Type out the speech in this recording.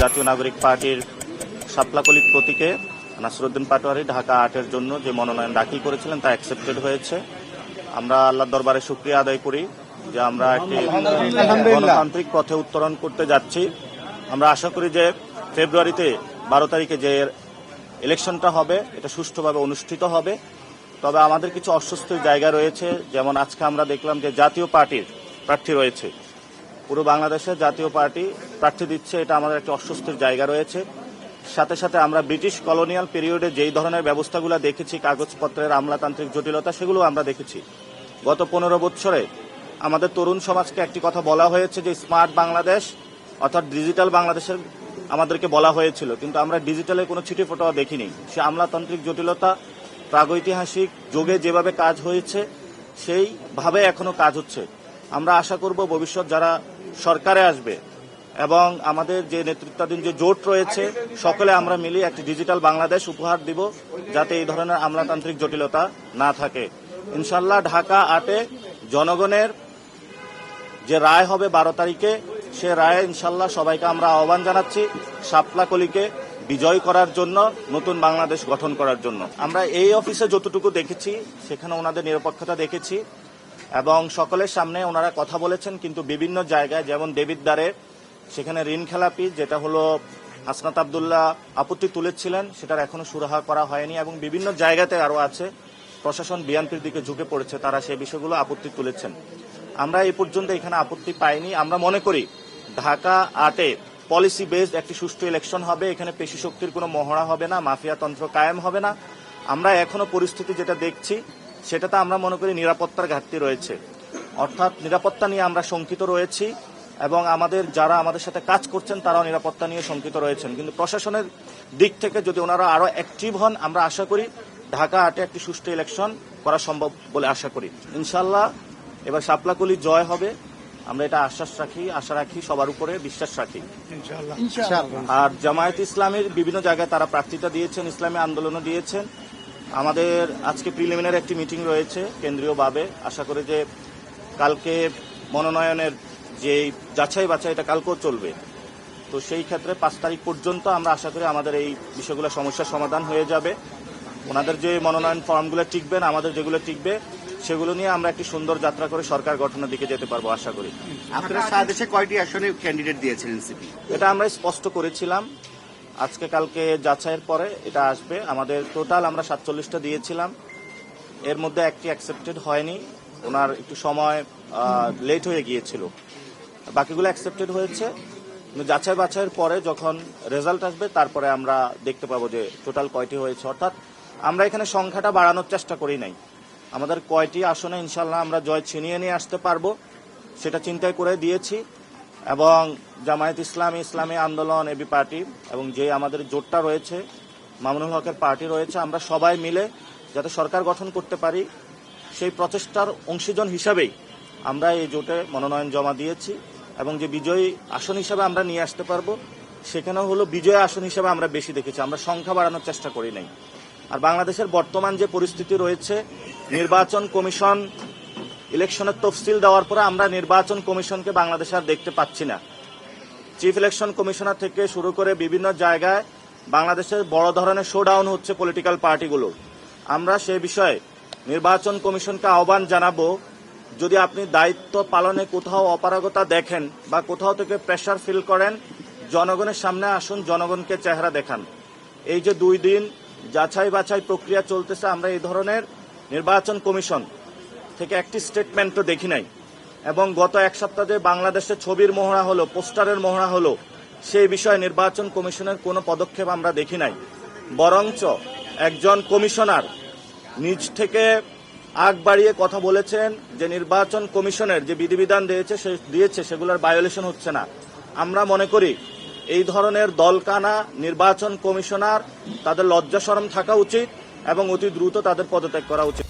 জাতীয় নাগরিক পার্টির শাপলাকলি প্রতীকে নাসিরউদ্দিন পাটোয়ারী ঢাকা ৮-এর জন্য যে মনোনয়ন দাখিল করেছিলেন তা অ্যাকসেপ্টেড হয়েছে। আমরা আল্লাহর দরবারে শুকরিয়া আদায় করি যে আমরা একটি গণতান্ত্রিক পথে উত্তরণ করতে যাচ্ছি। আমরা আশা করি যে ফেব্রুয়ারিতে ১২ তারিখে যে ইলেকশনটা হবে এটা সুষ্ঠুভাবে অনুষ্ঠিত হবে। তবে আমাদের কিছু অস্বস্তির জায়গা রয়েছে, যেমন আজকে আমরা দেখলাম যে জাতীয় পার্টির প্রার্থী রয়েছে, পুরো বাংলাদেশে জাতীয় পার্টি প্রার্থী দিচ্ছে, এটা আমাদের একটি অস্বস্তির জায়গা রয়েছে। সাথে সাথে আমরা ব্রিটিশ কলোনিয়াল পিরিয়ডে যেই ধরনের ব্যবস্থাগুলো দেখেছি, কাগজপত্রের আমলাতান্ত্রিক জটিলতা, সেগুলো আমরা দেখেছি। গত 15 বছরে আমাদের তরুণ সমাজকে একটি কথা বলা হয়েছে যে স্মার্ট বাংলাদেশ অর্থাৎ ডিজিটাল বাংলাদেশের আমাদেরকে বলা হয়েছিল, কিন্তু আমরা ডিজিটালে কোনো ছিটে ফোটাও দেখিনি। সে আমলাতান্ত্রিক জটিলতা প্রাগৈতিহাসিক যুগে যেভাবে কাজ হয়েছে সেইভাবে এখনো কাজ হচ্ছে। আমরা আশা করব ভবিষ্যৎ যারা সরকারে আসবে এবং আমাদের যে নেতৃত্বাধীন যে জোট রয়েছে, সকলে আমরা মিলিয়ে একটি ডিজিটাল বাংলাদেশ উপহার দিব, যাতে এই ধরনের আমলাতান্ত্রিক জটিলতা না থাকে। ইনশাল্লাহ ঢাকা ৮-এ জনগণের যে রায় হবে ১২ তারিখে, সে রায়ে ইনশাল্লাহ সবাইকে আমরা আহ্বান জানাচ্ছি শাপলাকলিকে বিজয় করার জন্য, নতুন বাংলাদেশ গঠন করার জন্য। আমরা এই অফিসে যতটুকু দেখেছি সেখানে ওনাদের নিরপেক্ষতা দেখেছি এবং সকলের সামনে ওনারা কথা বলেছেন, কিন্তু বিভিন্ন জায়গায় যেমন দেবিদ্বারে সেখানে ঋণ খেলাপি যেটা হলো হাসনাত আব্দুল্লাহ আপত্তি তুলেছিলেন, সেটার এখনো সুরাহা করা হয়নি এবং বিভিন্ন জায়গাতে আরও আছে প্রশাসন বিএনপির দিকে ঝুঁকে পড়েছে, তারা সেই বিষয়গুলো আপত্তি তুলেছেন। আমরা এই পর্যন্ত এখানে আপত্তি পাইনি। আমরা মনে করি ঢাকা ৮-এ পলিসি বেসড একটি সুষ্ঠু ইলেকশন হবে, এখানে পেশি শক্তির কোনো মহড়া হবে না, মাফিয়াতন্ত্র কায়েম হবে না। আমরা এখনো পরিস্থিতি যেটা দেখছি সেটাতে আমরা মনে করি নিরাপত্তার ঘাটতি রয়েছে, অর্থাৎ নিরাপত্তা নিয়ে আমরা শঙ্কিত রয়েছি এবং আমাদের যারা আমাদের সাথে কাজ করছেন তারাও নিরাপত্তা নিয়ে শঙ্কিত রয়েছেন। কিন্তু প্রশাসনের দিক থেকে যদি ওনারা আরো অ্যাক্টিভ হন, আমরা আশা করি ঢাকা ৮-এ একটি সুষ্ঠু ইলেকশন করা সম্ভব বলে আশা করি। ইনশাল্লাহ এবার শাপলাকলি জয় হবে, আমরা এটা আশা রাখি, সবার উপরে বিশ্বাস রাখি। আর জামায়াত ইসলামীর বিভিন্ন জায়গায় তারা প্রার্থিতা দিয়েছেন, ইসলামী আন্দোলনও দিয়েছেন। আমাদের আজকে প্রিলিমিনারি একটি মিটিং রয়েছে কেন্দ্রীয়ভাবে। আশা করি যে কালকে মনোনয়নের যে যাচাই বাছাই এটা কালকেও চলবে, তো সেই ক্ষেত্রে ৫ তারিখ পর্যন্ত আমরা আশা করি আমাদের এই বিষয়গুলো সমস্যার সমাধান হয়ে যাবে। ওনাদের যে মনোনয়ন ফর্মগুলো টিকবেন, আমাদের যেগুলো টিকবে, সেগুলো নিয়ে আমরা একটি সুন্দর যাত্রা করে সরকার গঠনের দিকে যেতে পারবো আশা করি। আপনারা সারা দেশে কয়টি আসনে ক্যান্ডিডেট দিয়েছেন এনসিপি? এটা আমরা স্পষ্ট করেছিলাম, আজকে কালকে যাচাইয়ের পরে এটা আসবে। আমাদের টোটাল আমরা 47টা দিয়েছিলাম, এর মধ্যে একটি অ্যাকসেপ্টেড হয়নি, ওনার একটু সময় লেট হয়ে গিয়েছিল, বাকিগুলো অ্যাকসেপ্টেড হয়েছে। যাচাই বাছাইয়ের পরে যখন রেজাল্ট আসবে তারপরে আমরা দেখতে পাবো যে টোটাল কয়টি হয়েছে। অর্থাৎ আমরা এখানে সংখ্যাটা বাড়ানোর চেষ্টা করি নাই, আমাদের কয়টি আসনে ইনশাল্লাহ আমরা জয় ছিনিয়ে নিয়ে আসতে পারবো সেটা চিন্তায় করে দিয়েছি। এবং জামায়াত ইসলামী, ইসলামী আন্দোলন, এবি পার্টি এবং যে আমাদের জোটটা রয়েছে, মামুনুল হকের পার্টি রয়েছে, আমরা সবাই মিলে যাতে সরকার গঠন করতে পারি সেই প্রচেষ্টার অংশীজন হিসাবেই আমরা এই জোটে মনোনয়ন জমা দিয়েছি। এবং যে বিজয়ী আসন হিসাবে আমরা নিয়ে আসতে পারবো সেখানেও হলো বিজয়ী আসন হিসাবে আমরা বেশি দেখেছি, আমরা সংখ্যা বাড়ানোর চেষ্টা করি নাই। আর বাংলাদেশের বর্তমান যে পরিস্থিতি রয়েছে, নির্বাচন কমিশন ইলেকশনের তফসিল দেওয়ার পরে আমরা নির্বাচন কমিশনকে বাংলাদেশে আর দেখতে পাচ্ছি না। চিফ ইলেকশন কমিশনার থেকে শুরু করে বিভিন্ন জায়গায় বাংলাদেশের বড় ধরনের শোডাউন হচ্ছে পলিটিক্যাল পার্টিগুলোর। আমরা সে বিষয়ে নির্বাচন কমিশনকে আহ্বান জানাবো, যদি আপনি দায়িত্ব পালনে কোথাও অপারগতা দেখেন বা কোথাও থেকে প্রেশার ফিল করেন, জনগণের সামনে আসুন, জনগণকে চেহারা দেখান। এই যে 2 দিন যাচাই বাছাই প্রক্রিয়া চলতেছে, আমরা এই ধরনের নির্বাচন কমিশন থেকে একটি স্টেটমেন্টও দেখি নাই। এবং গত 1 সপ্তাহে বাংলাদেশে ছবির মহড়া হলো, পোস্টারের মহড়া হলো, সেই বিষয়ে নির্বাচন কমিশনের কোনো পদক্ষেপ আমরা দেখি নাই। বরঞ্চ একজন কমিশনার নিজ থেকে আগ বাড়িয়ে কথা বলেছেন যে নির্বাচন কমিশনের যে বিধিবিধান দিয়েছে সেগুলোর ভায়োলেশন হচ্ছে না। আমরা মনে করি এই ধরনের দলকানা নির্বাচন কমিশনার, তাদের লজ্জা শরম থাকা উচিত এবং অতি দ্রুত তাদের পদত্যাগ করা উচিত।